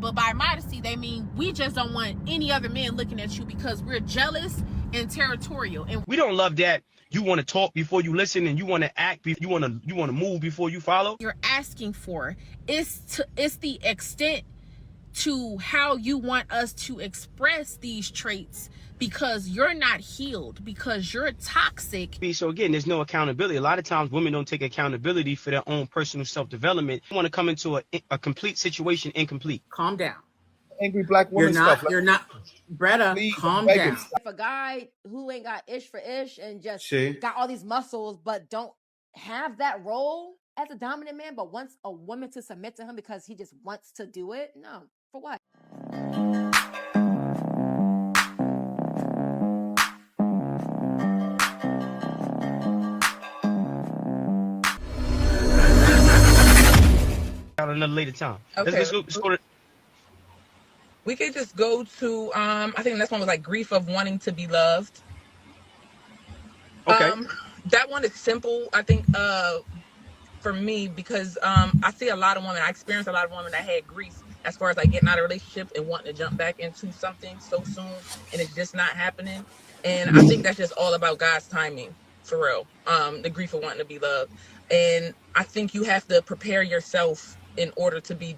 But by modesty, they mean we just don't want any other men looking at you because we're jealous and territorial. And we don't love that you want to talk before you listen, and you want to act, you want to move before you follow. You're asking for it's the extent to how you want us to express these traits, because you're not healed, because you're toxic. So again, there's no accountability. A lot of times women don't take accountability for their own personal self-development. They want to come into a complete situation incomplete. Calm down. Angry black woman stuff. You're not, Bretta, calm down. If a guy who ain't got ish for ish and just See? got all these muscles but don't have that role as a dominant man, but wants a woman to submit to him because he just wants to do it, no. For what? At another later time. Okay. Let's go to... We could just go to I think the next one was like grief of wanting to be loved. Okay. That one is simple, I think, for me, because I see a lot of women, I experience a lot of women that had grief as far as like getting out of a relationship and wanting to jump back into something so soon, and it's just not happening. And I think that's just all about God's timing, for real. The grief of wanting to be loved. And I think you have to prepare yourself in order to be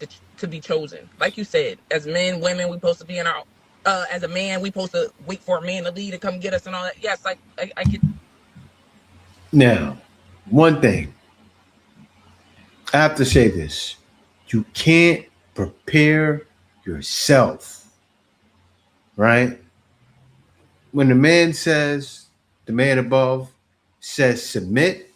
chosen. Like you said, as men, women, we supposed to be in our as a man, we supposed to wait for a man to lead to come get us and all that. Yes, I get. Now, one thing I have to say this: you can't prepare yourself, right? When the man says, the man above says submit,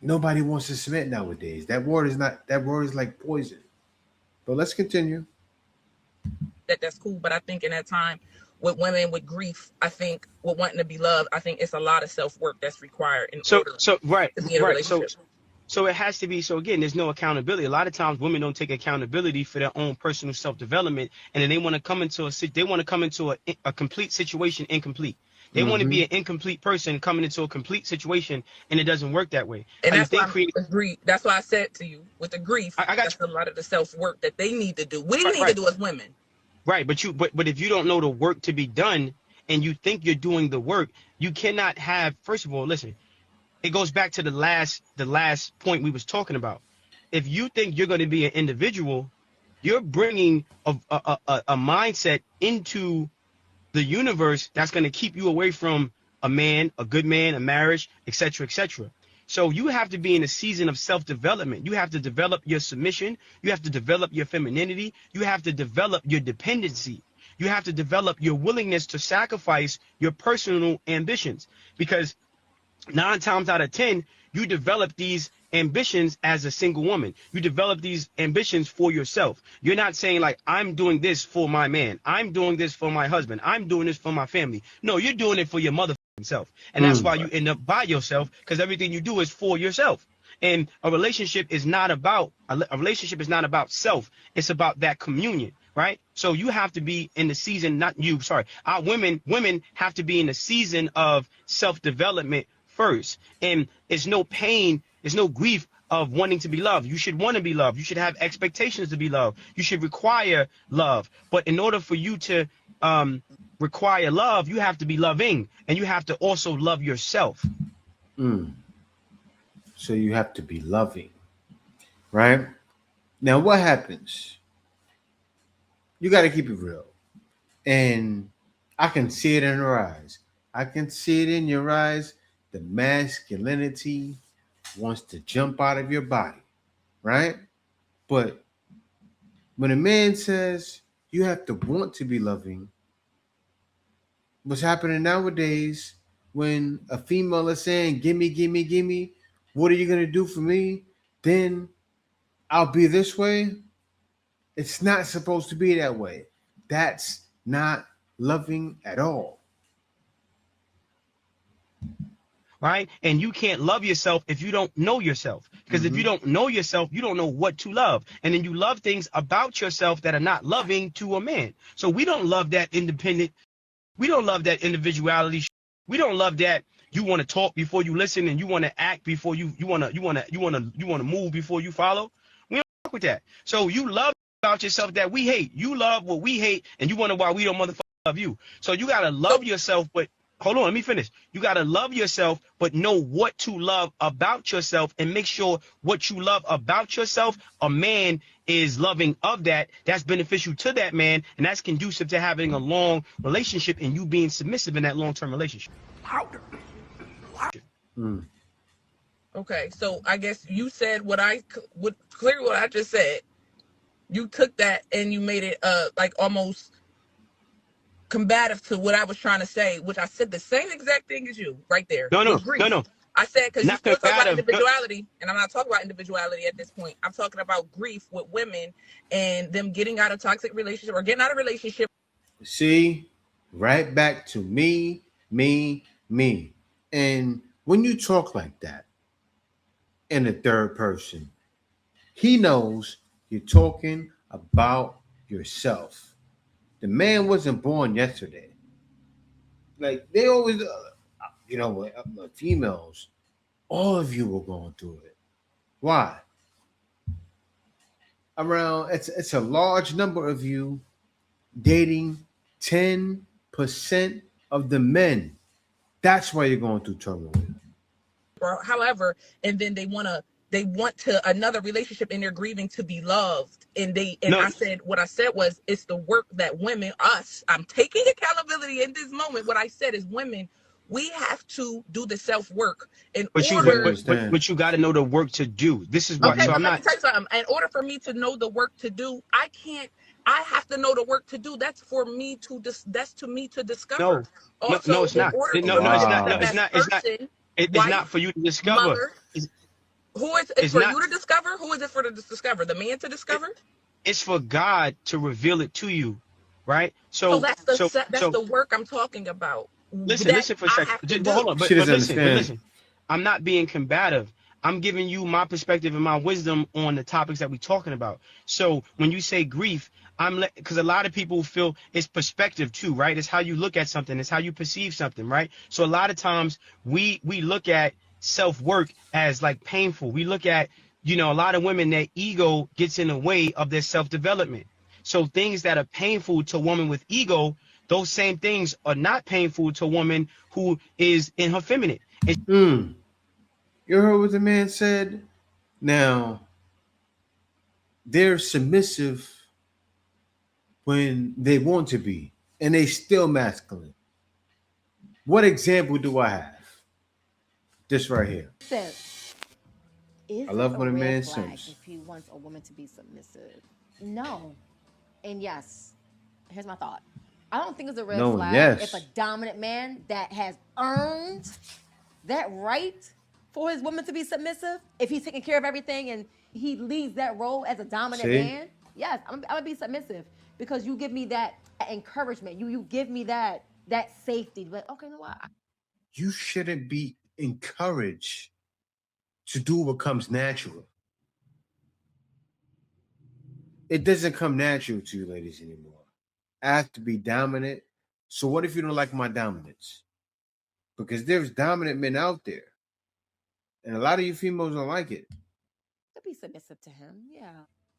nobody wants to submit nowadays. That word is like poison. But let's continue. That's cool, but I think in that time with women with grief, I think with wanting to be loved, I think it's a lot of self-work that's required in order to be in a relationship. So it has to be. So again, there's no accountability. A lot of times women don't take accountability for their own personal self-development, and then they want to come into a complete situation incomplete. They want to be an incomplete person coming into a complete situation, and it doesn't work that way. And that's why that's why I said to you with the grief, that's a lot of the self-work that they need to do. We need to do as women. Right, but if you don't know the work to be done and you think you're doing the work, you cannot have. First of all, listen. It goes back to the last point we was talking about. If you think you're going to be an individual, you're bringing a mindset into the universe that's going to keep you away from a man, a good man, a marriage, etc., etc. So you have to be in a season of self-development. You have to develop your submission. You have to develop your femininity. You have to develop your dependency. You have to develop your willingness to sacrifice your personal ambitions, because 9 times out of 10, you develop these ambitions as a single woman. You develop these ambitions for yourself. You're not saying like, I'm doing this for my man. I'm doing this for my husband. I'm doing this for my family. No, you're doing it for your motherfucking self. And that's why you end up by yourself, because everything you do is for yourself. And a relationship is not about self. It's about that communion, right? So you have to be in the season, our women have to be in the season of self-development first. And it's no pain, it's no grief of wanting to be loved. You should want to be loved. You should have expectations to be loved. You should require love. But in order for you to require love, you have to be loving, and you have to also love yourself. So you have to be loving, right? Now, what happens? You got to keep it real. And I can see it in her eyes. I can see it in your eyes. The masculinity wants to jump out of your body, right? But when a man says you have to want to be loving, what's happening nowadays when a female is saying, gimme, gimme, gimme, what are you going to do for me? Then I'll be this way. It's not supposed to be that way. That's not loving at all. Right? And you can't love yourself if you don't know yourself. Because if you don't know yourself, you don't know what to love. And then you love things about yourself that are not loving to a man. So we don't love that independent. We don't love that individuality. We don't love that you want to talk before you listen, and you want to act before you want to move before you follow. with that. So you love about yourself that we hate. You love what we hate, and you wonder why we don't motherfucking love you. So you gotta love So yourself, but hold on, let me finish. You gotta love yourself, but know what to love about yourself, and make sure what you love about yourself, a man is loving of that. That's beneficial to that man, and that's conducive to having a long relationship and you being submissive in that long-term relationship. okay, so I guess you said what clearly what I just said. You took that and you made it like almost combative to what I was trying to say, which I said the same exact thing as you right there No, no, with grief. no, no. I said, because you Not still talk about combative. No, individuality, and I'm not talking about individuality at this point. I'm talking about grief with women and them getting out of toxic relationship or getting out of relationship. See, right back to me, me, me. And when you talk like that in the third person, he knows you're talking about yourself. The man wasn't born yesterday. Like they always, females, all of you were going through it. Why? Around it's a large number of you dating 10% of the men. That's why you're going through turmoil. Or however, and then they want to another relationship and they're grieving to be loved. And no. I said, what I said was, it's the work that women, I'm taking accountability in this moment. What I said is, women, we have to do the self-work in But you, order. but you got to know the work to do. This is what. Okay, So but I'm let me not. tell you something. In order for me to know the work to do, I have to know the work to do. That's for me to that's to me to discover. No, no, Also, it's in not. order No, for no, me to it's be not. the No, it's best not. It's not. person, It's not wife, for you to discover. mother, who is it It's for not. you to discover? Who is it for to discover? The man to discover? It's for God to reveal it to you, right? So So, that's the work I'm talking about. listen, That listen for a I second. have to But hold do. on, She but doesn't listen, understand. I'm not being combative. I'm giving you my perspective and my wisdom on the topics that we're talking about. So when you say grief, because a lot of people feel it's perspective too, right? It's how you look at something, it's how you perceive something, right? So a lot of times we look at self-work as like painful. We look at, a lot of women, their ego gets in the way of their self-development. So things that are painful to a woman with ego, those same things are not painful to a woman who is in her feminine. You heard what the man said? Now, they're submissive when they want to be, and they still masculine. What example do I have? This right here. So, is I it love a when a red man flag sims. if he wants a woman to be submissive? No. And yes, here's my thought. I don't think it's a red No, flag if a yes. dominant man that has earned that right for his woman to be submissive, if he's taking care of everything and he leads that role as a dominant See? man, yes, I'm gonna be submissive because you give me that encouragement. You give me that safety. But okay, you know what? You shouldn't be encouraged to do what comes natural. It doesn't come natural to you ladies anymore. I have to be dominant. So what if you don't like my dominance? Because there's dominant men out there. And a lot of you females don't like it. To be submissive to him, yeah.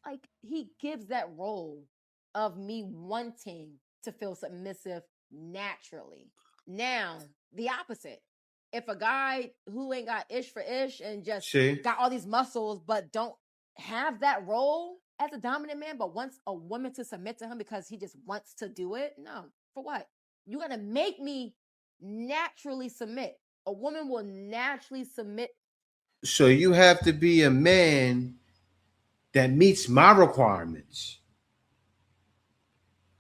Like he gives that role of me wanting to feel submissive naturally. Now, the opposite. If a guy who ain't got ish for ish and just See? got all these muscles but don't have that role as a dominant man, but wants a woman to submit to him because he just wants to do it, no. For what? You're gonna make me naturally submit. A woman will naturally submit. So you have to be a man that meets my requirements.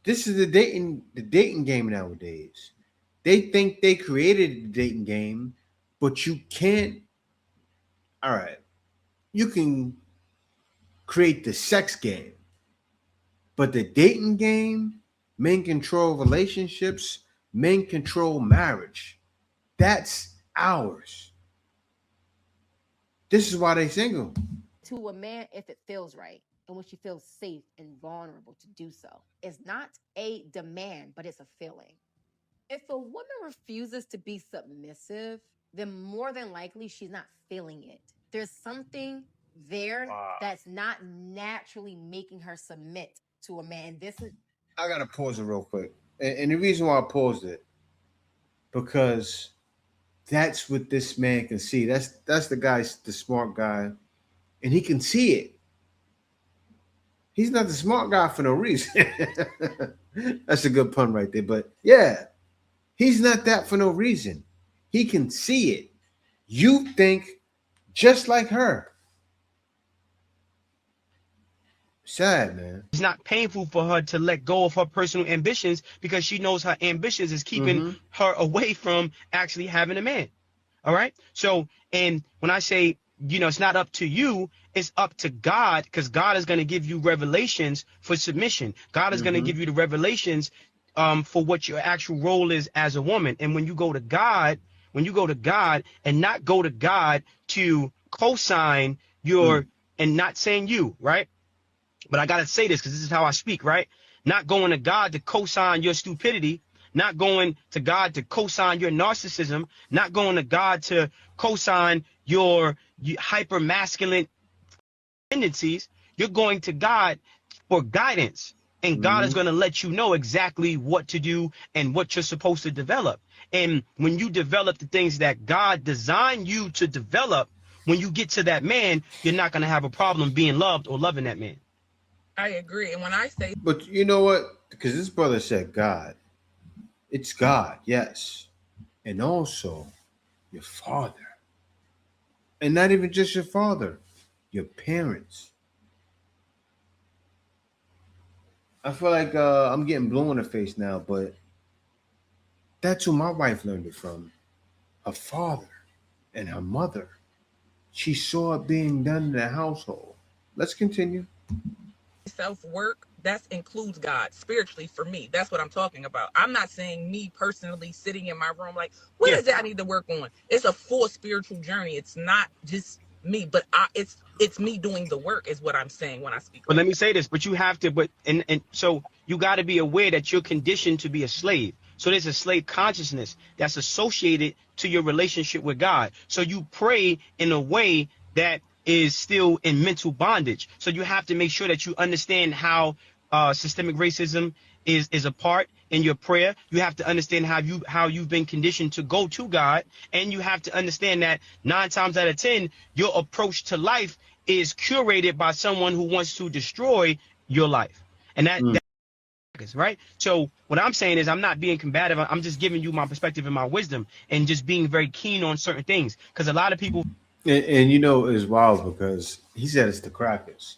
This is the dating game nowadays. They think they created the dating game, but you can't. All right, you can create the sex game, but the dating game, men control relationships, men control marriage. That's ours. This is why they single. To a man if it feels right and when she feels safe and vulnerable to do so. It's not a demand, but it's a feeling. If a woman refuses to be submissive, then more than likely she's not feeling it. There's something there Wow. that's not naturally making her submit to a man. This is I gotta pause it real quick, and the reason why I paused it because that's what this man can see. That's the guy's the smart guy, and he can see it. He's not the smart guy for no reason. That's a good pun right there. But yeah, he's not that for no reason. He can see it. You think just like her. Sad, man. It's not painful for her to let go of her personal ambitions because she knows her ambitions is keeping her away from actually having a man. All right. So, and when I say, it's not up to you, it's up to God, because God is going to give you revelations for submission. God is going to give you the revelations for what your actual role is as a woman. And when you go to God and not go to God to co-sign your, and not saying you, right? But I got to say this because this is how I speak, right? Not going to God to co-sign your stupidity, not going to God to co-sign your narcissism, not going to God to co-sign your hyper masculine tendencies. You're going to God for guidance, and God is going to let you know exactly what to do and what you're supposed to develop. And when you develop the things that God designed you to develop, when you get to that man, you're not going to have a problem being loved or loving that man. I agree. And when I say, But you know what? Because this brother said God. It's God, yes. And also your father. And not even just your father, your parents. I feel like I'm getting blue in the face now, but that's who my wife learned it from. Her father and her mother. She saw it being done in the household. Let's continue. self-work, that includes God spiritually for me. That's what I'm talking about. I'm not saying me personally sitting in my room like, what is it I need to work on? It's a full spiritual journey. It's not just me, but it's me doing the work is what I'm saying when I speak. But let me say this, but you have to, and so you got to be aware that you're conditioned to be a slave. So there's a slave consciousness that's associated to your relationship with God. So you pray in a way that is still in mental bondage. So you have to make sure that you understand how systemic racism is a part in your prayer. You have to understand how you've been conditioned to go to God, and you have to understand that 9 times out of 10, your approach to life is curated by someone who wants to destroy your life, and that is right. So what I'm saying is I'm not being combative. I'm just giving you my perspective and my wisdom, and just being very keen on certain things, because a lot of people. And you know, it's wild because he said it's the crackers.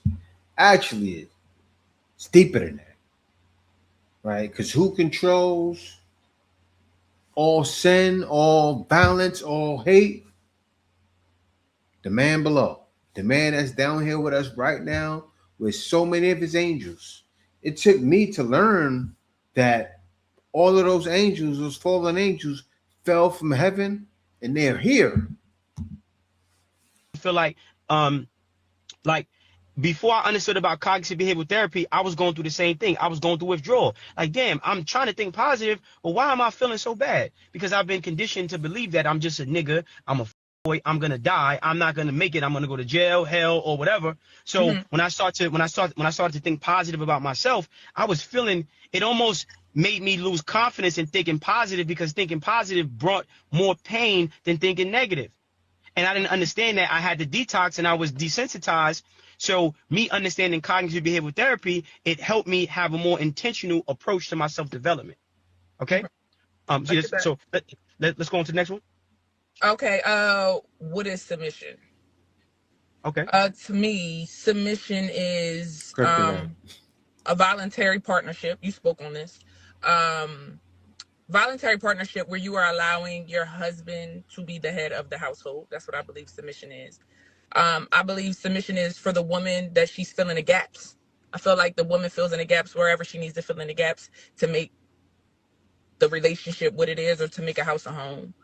Actually, it's deeper than that, right? Because who controls all sin, all violence, all hate? The man below, the man that's down here with us right now, with so many of his angels. It took me to learn that all of those angels, those fallen angels, fell from heaven, and they're here. Feel like before I understood about cognitive behavioral therapy, I was going through the same thing. I was going through withdrawal. Like, damn, I'm trying to think positive, but why am I feeling so bad? Because I've been conditioned to believe that I'm just a nigga, I'm a boy, I'm gonna die, I'm not gonna make it, I'm gonna go to jail, hell, or whatever. So when I started to think positive about myself, I was feeling it almost made me lose confidence in thinking positive, because thinking positive brought more pain than thinking negative. And I didn't understand that. I had to detox, and I was desensitized. So me understanding cognitive behavioral therapy, it helped me have a more intentional approach to my self-development. Okay. So let's go on to the next one. Okay. What is submission? Okay. To me, submission is a voluntary partnership. You spoke on this. Voluntary partnership where you are allowing your husband to be the head of the household. That's what I believe submission is. I believe submission is for the woman that she's filling the gaps. I feel like the woman fills in the gaps wherever she needs to fill in the gaps to make the relationship what it is, or to make a house a home.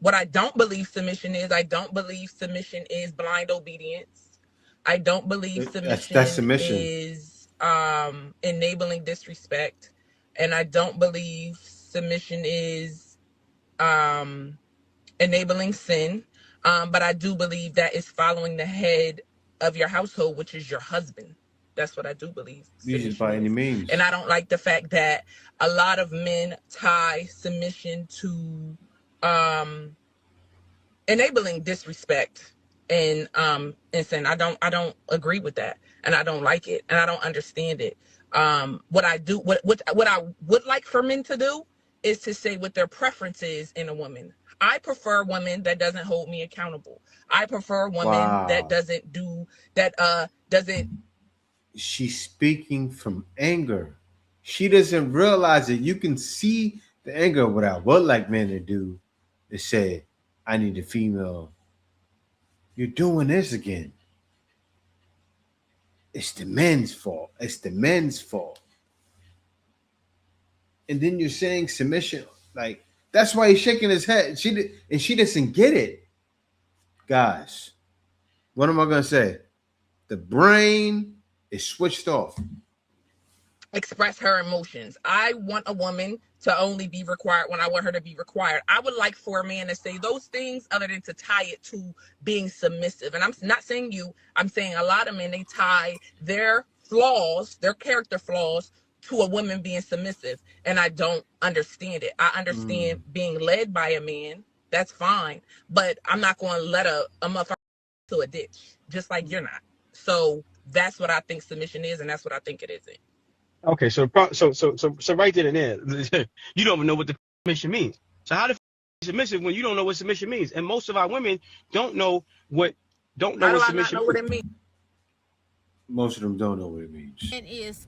What I don't believe submission is, I don't believe submission is blind obedience. I don't believe submission is enabling disrespect. And I don't believe submission is enabling sin. But I do believe that it's following the head of your household, which is your husband. That's what I do believe. Usually by any means. And I don't like the fact that a lot of men tie submission to enabling disrespect and sin. I don't agree with that, and I don't like it, and I don't understand it. What I would like for men to do is to say what their preference is in a woman. I prefer a woman that doesn't hold me accountable. I prefer a woman that doesn't do that. Doesn't. She's speaking from anger. She doesn't realize that you can see the anger. What I would like men to do is say, I need a female. You're doing this again. It's the men's fault. It's the men's fault. And then you're saying submission. Like, that's why he's shaking his head. She doesn't get it. Guys, what am I going to say? The brain is switched off. Express her emotions. I want a woman to only be required when I want her to be required. I would like for a man to say those things other than to tie it to being submissive. And I'm not saying you, I'm saying a lot of men, they tie their flaws, their character flaws, to a woman being submissive. And I don't understand it. I understand being led by a man. That's fine. But I'm not going to let a motherfucker to a ditch, just like you're not. So that's what I think submission is, and that's what I think it isn't. Okay, so right then and there, you don't even know what the submission means. So how the submissive when you don't know what submission means? And most of our women don't know what submission means. Know what it means. Most of them don't know what it means. It is.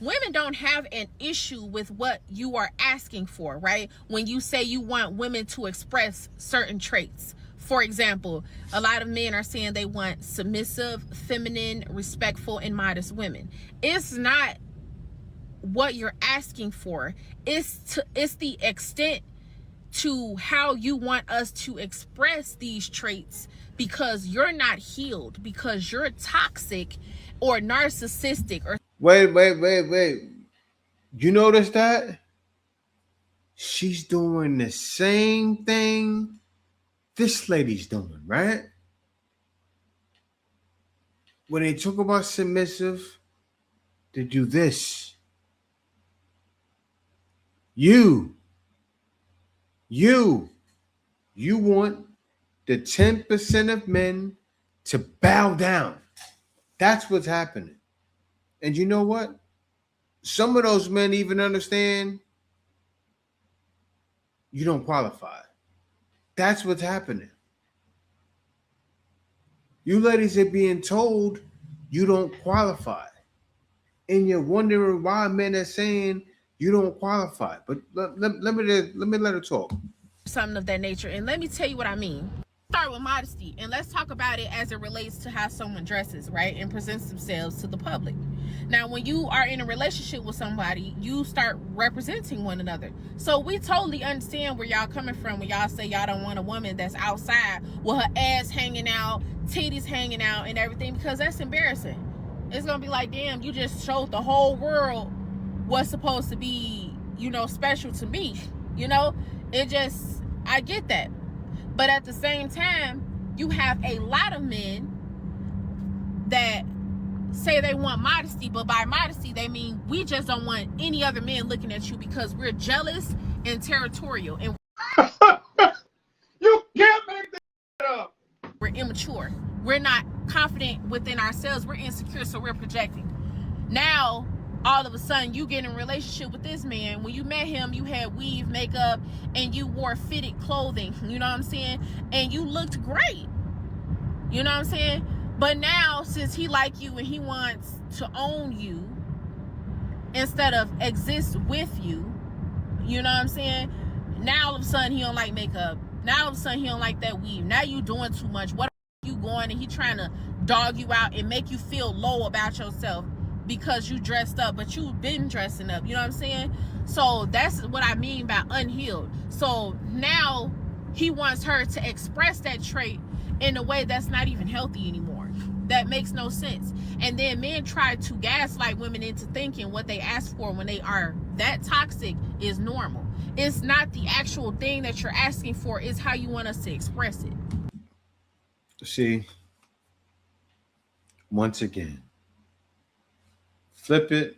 Women don't have an issue with what you are asking for, right? When you say you want women to express certain traits. For example, a lot of men are saying they want submissive, feminine, respectful, and modest women. It's not what you're asking for. It's the extent to how you want us to express these traits, because you're not healed, because you're toxic or narcissistic or Wait. You notice that? She's doing the same thing this lady's doing, right? When they talk about submissive, they do this. You want the 10% of men to bow down. That's what's happening. And you know what? Some of those men even understand you don't qualify. That's what's happening. You ladies are being told you don't qualify. And you're wondering why men are saying you don't qualify. But let me let her talk. Something of that nature. And let me tell you what I mean. Start with modesty, and let's talk about it as it relates to how someone dresses, right, and presents themselves to the public. Now, when you are in a relationship with somebody, you start representing one another. So we totally understand where y'all coming from when y'all say y'all don't want a woman that's outside with her ass hanging out, titties hanging out, and everything, because that's embarrassing. It's gonna be like, damn, you just showed the whole world what's supposed to be, special to me. I get that. But at the same time, you have a lot of men that say they want modesty, but by modesty, they mean we just don't want any other men looking at you because we're jealous and territorial. And you can't make that up. We're immature. We're not confident within ourselves. We're insecure, so we're projecting. Now, all of a sudden, you get in a relationship with this man. When you met him, you had weave, makeup, and you wore fitted clothing. You know what I'm saying? And you looked great. You know what I'm saying? But now, since he like you and he wants to own you instead of exist with you, you know what I'm saying? Now, all of a sudden, he don't like makeup. Now, all of a sudden, he don't like that weave. Now, you doing too much. What are you going? And he trying to dog you out and make you feel low about yourself because you dressed up, but you've been dressing up. You know what I'm saying? So that's what I mean by unhealed. So now he wants her to express that trait in a way that's not even healthy anymore. That makes no sense. And then men try to gaslight women into thinking what they ask for when they are that toxic is normal. It's not the actual thing that you're asking for, it's how you want us to express it. See, once again, flip it.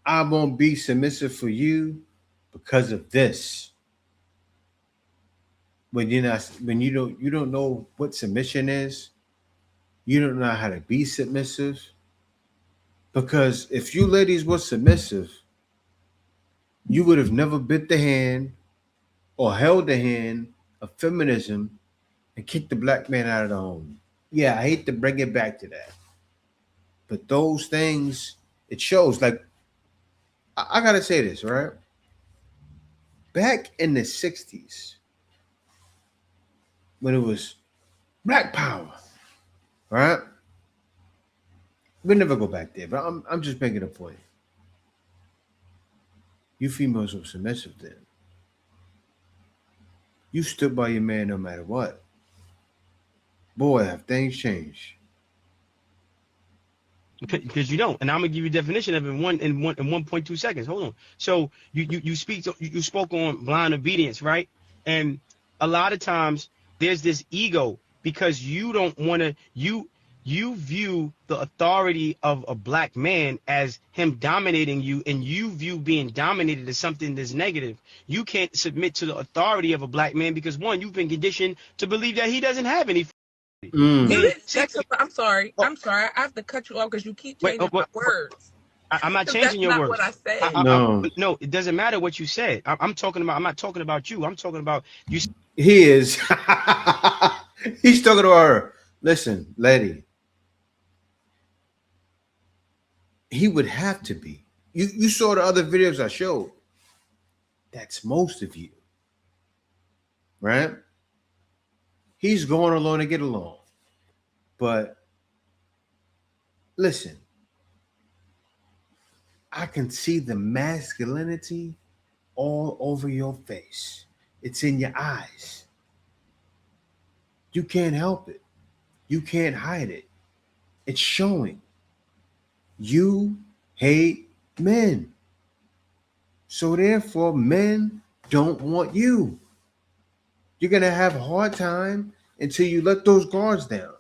I won't be submissive for you because of this. When you don't know what submission is, you don't know how to be submissive. Because if you ladies were submissive, you would have never bit the hand or held the hand of feminism and kicked the black man out of the home. Yeah, I hate to bring it back to that. But those things, it shows. Like, I gotta say this, right? Back in the 60s, when it was black power, right? We'll never go back there, but I'm just making a point. You females were submissive then. You stood by your man no matter what. Boy, have things changed. Because you don't, and I'm gonna give you a definition of it in 1.2 seconds. Hold on. So you spoke on blind obedience, right? And a lot of times there's this ego because you don't want to you view the authority of a black man as him dominating you, and you view being dominated as something that's negative. You can't submit to the authority of a black man because one, you've been conditioned to believe that he doesn't have any. You And didn't say second, I'm sorry. oh, I'm sorry. I have to cut you off because you keep wait, changing my words. I'm not 'Cause changing that's your not words. what I said. No. No, it doesn't matter what you said. I'm talking about. I'm not talking about you. I'm talking about you. He is. He's talking to her. Listen, lady. He would have to be. You saw the other videos I showed. That's most of you. Right? He's going along to get along. But listen, I can see the masculinity all over your face. It's in your eyes. You can't help it. You can't hide it. It's showing. You hate men. So therefore, men don't want you. You're going to have a hard time until you let those guards down.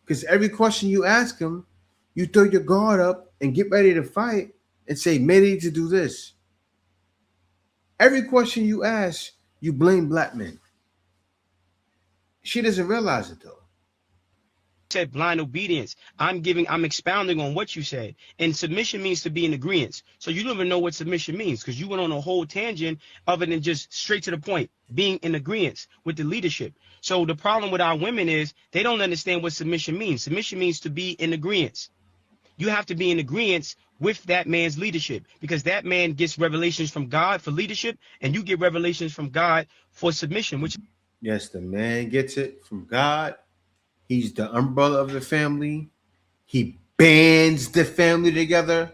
Because every question you ask them, you throw your guard up and get ready to fight and say, men need to do this. Every question you ask, you blame black men. She doesn't realize it though. Said blind obedience. I'm expounding on what you said. And submission means to be in agreement. So you don't even know what submission means because you went on a whole tangent of it and just straight to the point, being in agreement with the leadership. So the problem with our women is they don't understand what submission means. Submission means to be in agreement. You have to be in agreement with that man's leadership because that man gets revelations from God for leadership and you get revelations from God for submission, which Yes, the man gets it from God. He's the umbrella of the family. He bands the family together.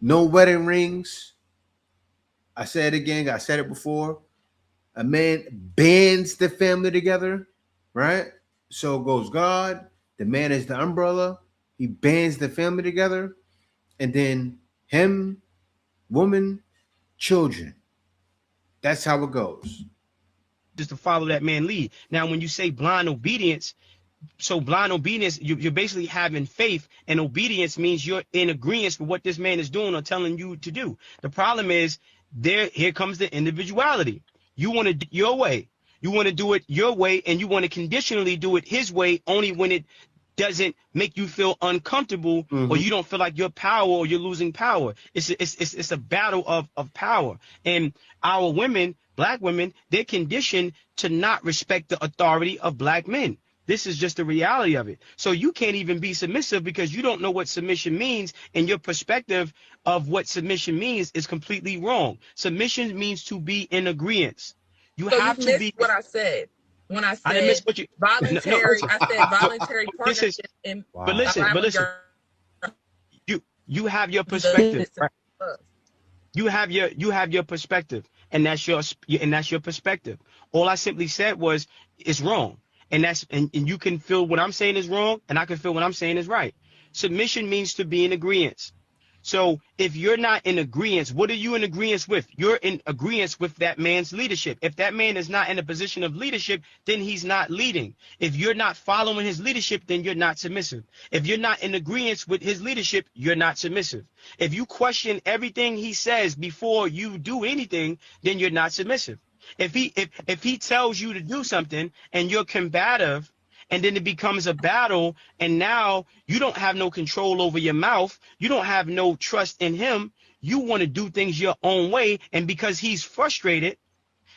No wedding rings. I said it again. I said it before. A man bands the family together, right? So goes God. The man is the umbrella. He bands the family together. And then him, woman, children. That's how it goes. is to follow that man lead. Now, when you say blind obedience, so blind obedience, you're basically having faith, and obedience means you're in agreement with what this man is doing or telling you to do. The problem is here comes the individuality. You want to do it your way. You want to do it your way, and you want to conditionally do it his way only when it doesn't make you feel uncomfortable or you don't feel like your power or you're losing power. It's a battle of power. And our women, black women, they're conditioned to not respect the authority of black men. This is just the reality of it. So you can't even be submissive because you don't know what submission means, and your perspective of what submission means is completely wrong. Submission means to be in agreement. You So have you to missed be. what I said when I I didn't miss said what you. voluntary. No, I said voluntary this is. partnership and Wow. But listen, allowing you have your the perspective, business right? of- You have your perspective, and that's your perspective. All I simply said was it's wrong, and you can feel what I'm saying is wrong, and I can feel what I'm saying is right. Submission means to be in agreement. So if you're not in agreement, what are you in agreement with? You're in agreement with that man's leadership. If that man is not in a position of leadership, then he's not leading. If you're not following his leadership, then you're not submissive. If you're not in agreement with his leadership, you're not submissive. If you question everything he says before you do anything, then you're not submissive. If he tells you to do something and you're combative, and then it becomes a battle, and now you don't have no control over your mouth, you don't have no trust in him, you want to do things your own way, and because he's frustrated,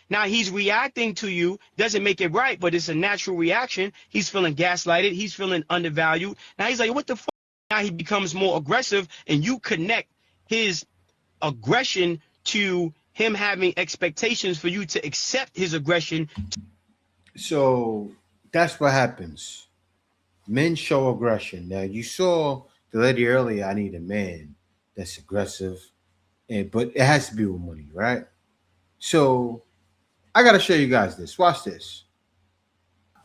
now he's reacting to you, doesn't make it right, but it's a natural reaction. He's feeling gaslighted, he's feeling undervalued. Now he's like, what the fuck? Now he becomes more aggressive, and you connect his aggression to him having expectations for you to accept his aggression. So that's what happens. Men show aggression. Now you saw the lady earlier. I need a man that's aggressive, but it has to be with money, right? So I gotta show you guys this. Watch this.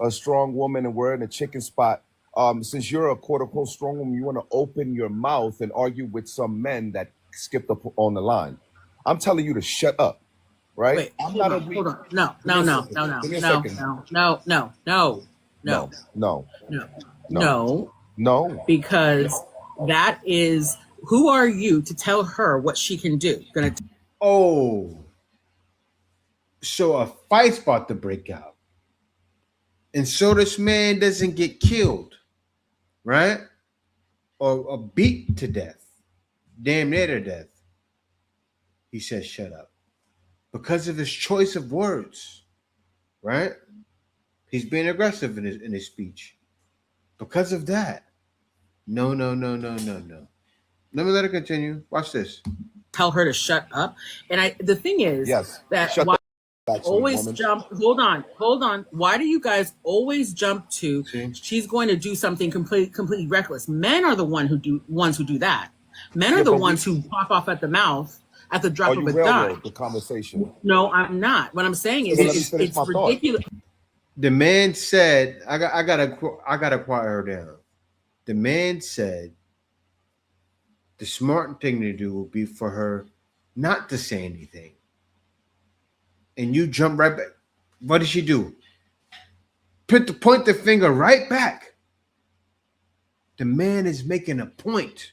A strong woman, and we're in a chicken spot. Since you're a quote unquote strong woman, you want to open your mouth and argue with some men that skipped up on the line. I'm telling you to shut up. Right? Wait, I'm hold not on, hold on. No. Because that is, who are you to tell her what she can do? So a fight's about to break out. And so this man doesn't get killed, right? Or beat to death, damn near to death. He says, shut up. Because of his choice of words, right? He's being aggressive in his speech. Because of that. No. Let me let it continue. Watch this. Tell her to shut up. And the thing is that Shut why Actually, always woman. jump. Hold on. Why do you guys always jump to she's going to do something completely reckless? Men are the ones who do that. Men are the ones who pop off at the mouth at the drop of a dime. The conversation. No, I'm not. What I'm saying is it's ridiculous. The man said, I gotta quiet her down. The man said the smart thing to do would be for her not to say anything. And you jump right back. What did she do? Point the finger right back. The man is making a point.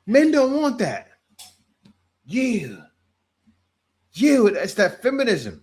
Men don't want that. Yeah, that's that feminism.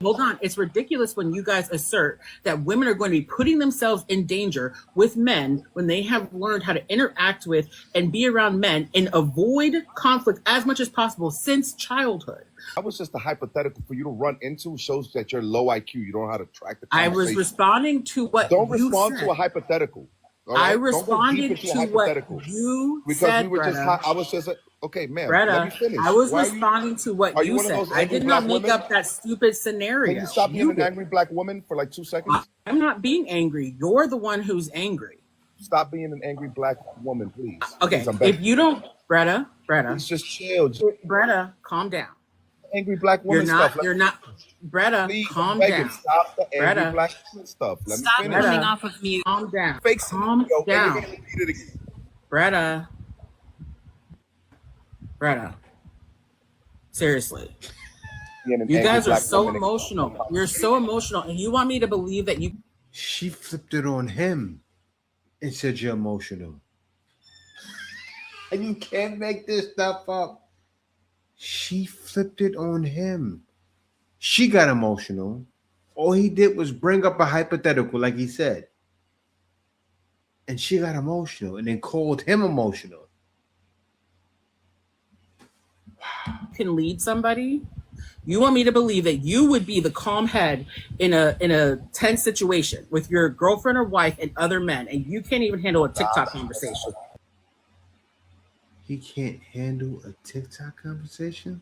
Hold on. It's ridiculous when you guys assert that women are going to be putting themselves in danger with men when they have learned how to interact with and be around men and avoid conflict as much as possible since childhood. That was just a hypothetical for you to run into. Shows that you're low IQ. You don't know how to track the conversation. I was responding to what Don't you respond said. to a hypothetical. All I right? responded to what you because said, we were just. Greta. I was just. Okay, ma'am. Let me Greta, finish. I was Why responding to what are you you one of said. those I angry did not black make women? up that stupid scenario. Can you stop being an did. angry black woman for like 2 seconds? I'm not being angry. You're the one who's angry. Stop being an angry black woman, please. Okay, Please, I'm begging if you don't, Greta, Please just chill. Just Greta, calm down. angry black woman stuff. You're not, Greta, Please, calm I'm begging. down. Stop the angry Greta. black woman stuff. Let Stop me finish. coming off of mute. Calm down. Fake Calm scenario, and down. you're gonna repeat it again. Greta. Seriously. Being an You angry guys are black so woman. emotional. You're so emotional. And you want me to believe that you She flipped it on him and said you're emotional. And you can't make this stuff up. She flipped it on him. She got emotional. All he did was bring up a hypothetical, like he said. And she got emotional and then called him emotional. can lead somebody, you want me to believe that you would be the calm head in a tense situation with your girlfriend or wife and other men, and you can't even handle a TikTok conversation. He can't handle a TikTok conversation?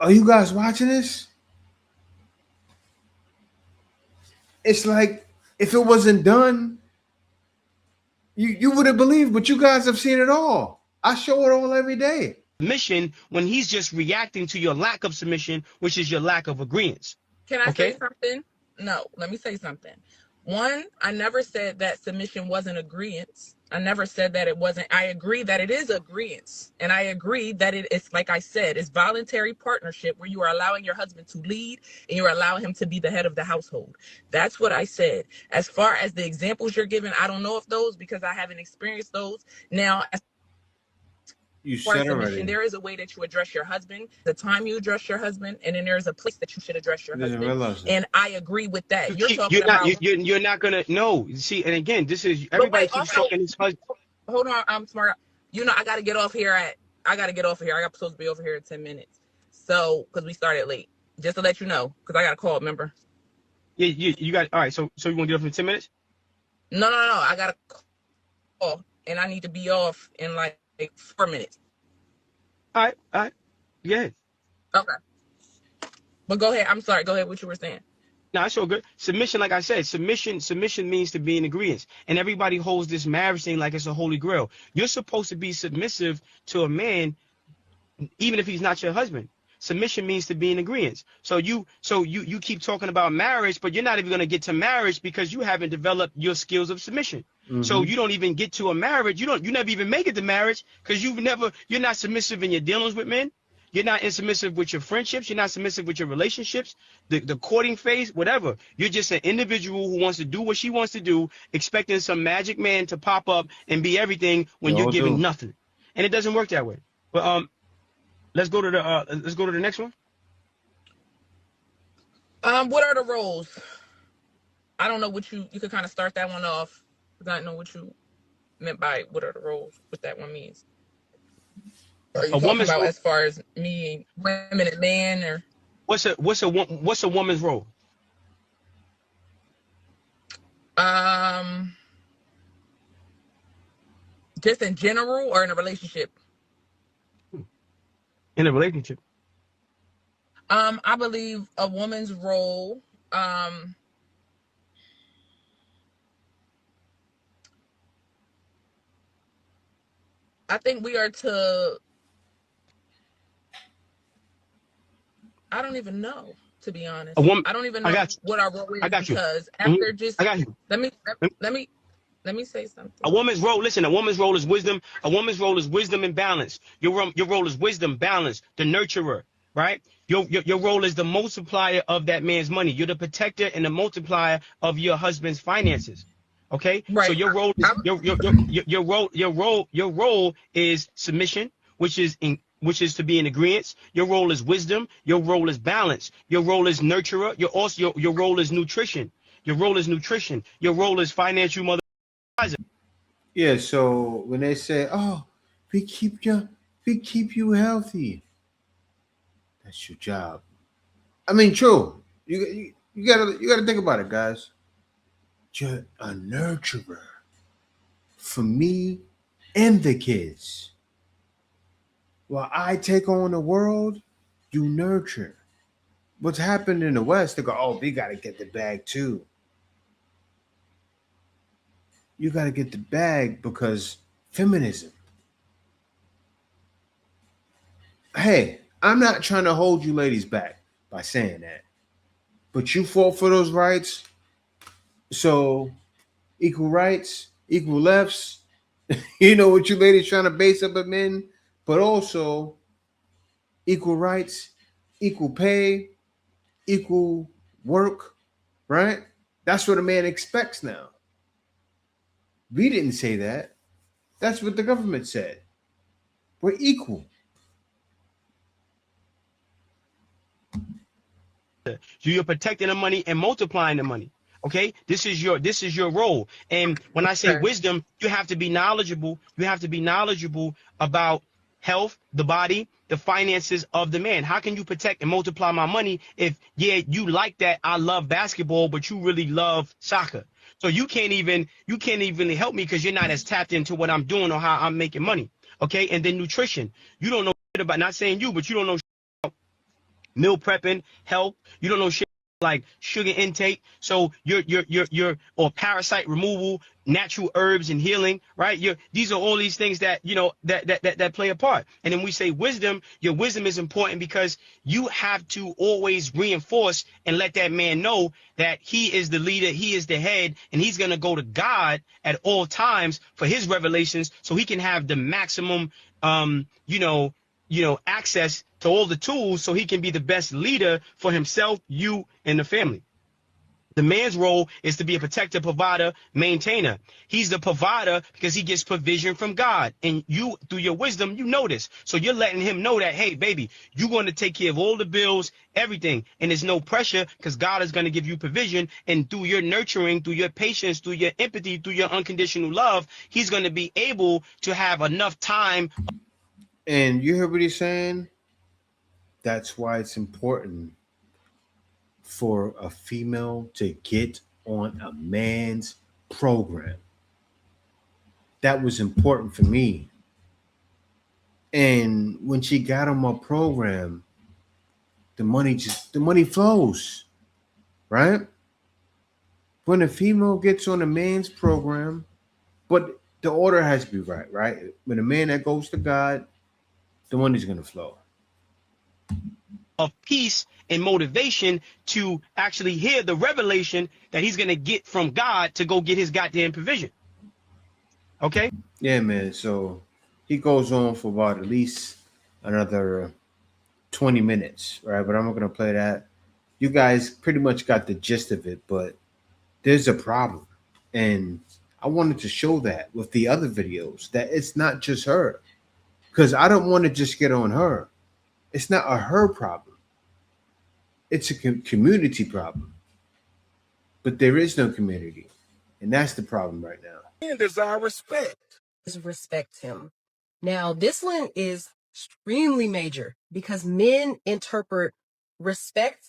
Are you guys watching this? It's like, if it wasn't done, you would have believed, but you guys have seen it all. I show it all every day. Submission when he's just reacting to your lack of submission, which is your lack of agreement. Can I say Okay. something? No, let me say something. One, I never said that submission wasn't agreement. I never said that it wasn't. I agree that it is agreement. And I agree that it's, like I said, it's voluntary partnership where you are allowing your husband to lead and you're allowing him to be the head of the household. That's what I said. As far as the examples you're giving, I don't know if those, because I haven't experienced those. Now, as You far as said submission, already. there is a way that you address your husband, the time you address your husband, and then there's a place that you should address your Didn't husband. realize that. And I agree with that. You You're keep, talking about, you're not gonna know. See, and again, this is but everybody wait, keeps also, talking his husband. hold on, I'm smart. You know, I got to get off here I got to get off here. I got supposed to be over here in 10 minutes. So, because we started late. Just to let you know, because I got a call, remember? Yeah, you got all right. So you want to get up in 10 minutes? No. I got a call, and I need to be off in like 4 minutes. All right. Yeah. Okay. But go ahead. I'm sorry. Go ahead. What you were saying. No, it's all good. Submission, like I said, submission means to be in agreement. And everybody holds this marriage thing like it's a holy grail. You're supposed to be submissive to a man, even if he's not your husband. Submission means to be in agreement. So you keep talking about marriage, but you're not even going to get to marriage because you haven't developed your skills of submission. So you don't even get to a marriage. You never even make it to marriage because you're not submissive in your dealings with men. You're not submissive with your friendships. You're not submissive with your relationships, the courting phase, whatever. You're just an individual who wants to do what she wants to do, expecting some magic man to pop up and be everything when They you're all giving do. nothing. And it doesn't work that way. But let's go to the next one. What are the roles? I don't know what you could kind of start that one off because I don't know what you meant by what are the roles, what that one means. Are you A talking woman's about role, as far as me, women, and men, or what's a woman's role? just in general or in a relationship? In a relationship? I believe a woman's role, I think we are to, I don't even know, to be honest. A woman. I don't even I know got you. what our role I is got you. because Mhm. after just I got you. let me say something. A woman's role, listen, a woman's role is wisdom. A woman's role is wisdom and balance. Your role is wisdom, balance, the nurturer, right? Your role is the multiplier of that man's money. You're the protector and the multiplier of your husband's finances. Okay? So Right. your role is your role is submission, which is to be in agreement. Your role is wisdom. Your role is balance. Your role is nurturer. Your role is nutrition. Your role is nutrition. Your role is financial mother. Yeah, so when they say, "Oh, we keep you healthy," that's your job. I mean, true. You gotta think about it, guys. You're a nurturer for me and the kids. While I take on the world, you nurture. What's happened in the West? They go, "Oh, we gotta get the bag too." You gotta get the bag because feminism. Hey, I'm not trying to hold you ladies back by saying that, but you fought for those rights. So equal rights, equal lefts. You know what you ladies trying to base up of men, but also equal rights, equal pay, equal work, right? That's what a man expects now. We didn't say that. That's what the government said. We're equal. You're protecting the money and multiplying the money. Okay, this is your role. And when I say Okay. wisdom, you have to be knowledgeable. You have to be knowledgeable about health, the body, the finances of the man. How can you protect and multiply my money if you like that I love basketball, but you really love soccer? So you can't even help me because you're not as tapped into what I'm doing or how I'm making money. Okay, and then nutrition. You don't know shit about, not saying you, but you don't know shit about meal prepping, health. You don't know shit like sugar intake, so your or parasite removal, natural herbs and healing, right? These are all these things that that play a part. And then we say wisdom. Your wisdom is important because you have to always reinforce and let that man know that he is the leader, he is the head, and he's gonna go to God at all times for his revelations, so he can have the maximum access to all the tools, so he can be the best leader for himself, you, and the family. The man's role is to be a protector, provider, maintainer. He's the provider because he gets provision from God. And you, through your wisdom, you know this. So you're letting him know that, hey, baby, you're going to take care of all the bills, everything. And there's no pressure because God is going to give you provision. And through your nurturing, through your patience, through your empathy, through your unconditional love, he's going to be able to have enough time. And you hear what he's saying? That's why it's important for a female to get on a man's program. That was important for me. And when she got on my program, the money flows, right? When a female gets on a man's program, but the order has to be right? When a man that goes to God, the money's going to flow. Of peace and motivation to actually hear the revelation that he's going to get from God to go get his goddamn provision. Okay? Yeah, man. So he goes on for about at least another 20 minutes, right? But I'm not going to play that. You guys pretty much got the gist of it, but there's a problem. And I wanted to show that with the other videos, that it's not just her. Because I don't want to just get on her. It's not a her problem. It's a community problem. But there is no community. And that's the problem right now. And desire respect. Respect him. Now, this one is extremely major because men interpret respect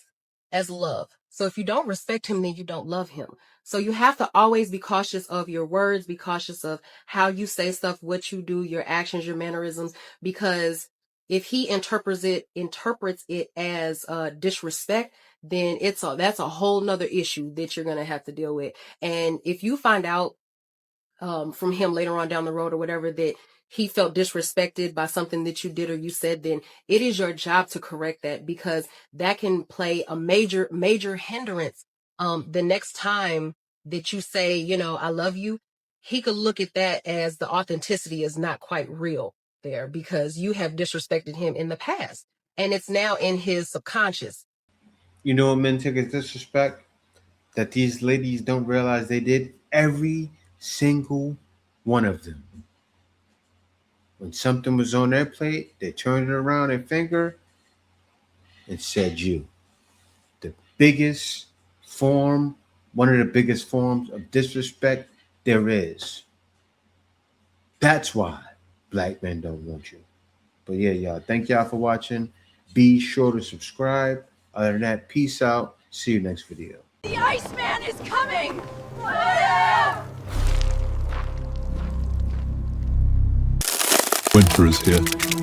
as love. So if you don't respect him, then you don't love him. So you have to always be cautious of your words, be cautious of how you say stuff, what you do, your actions, your mannerisms, because if he interprets it as disrespect, then that's a whole nother issue that you're going to have to deal with. And if you find out from him later on down the road or whatever that he felt disrespected by something that you did or you said, then it is your job to correct that, because that can play a major hindrance. The next time that you say, I love you, he could look at that as the authenticity is not quite real there because you have disrespected him in the past and it's now in his subconscious. You know what men take as disrespect? That these ladies don't realize they did? Every single one of them. When something was on their plate, they turned it around their finger and said you. The biggest form, one of the biggest forms of disrespect there is. That's why black men don't want you. But yeah, y'all, thank y'all for watching. Be sure to subscribe. Other than that, peace out. See you next video. The Iceman is coming! Winter is here.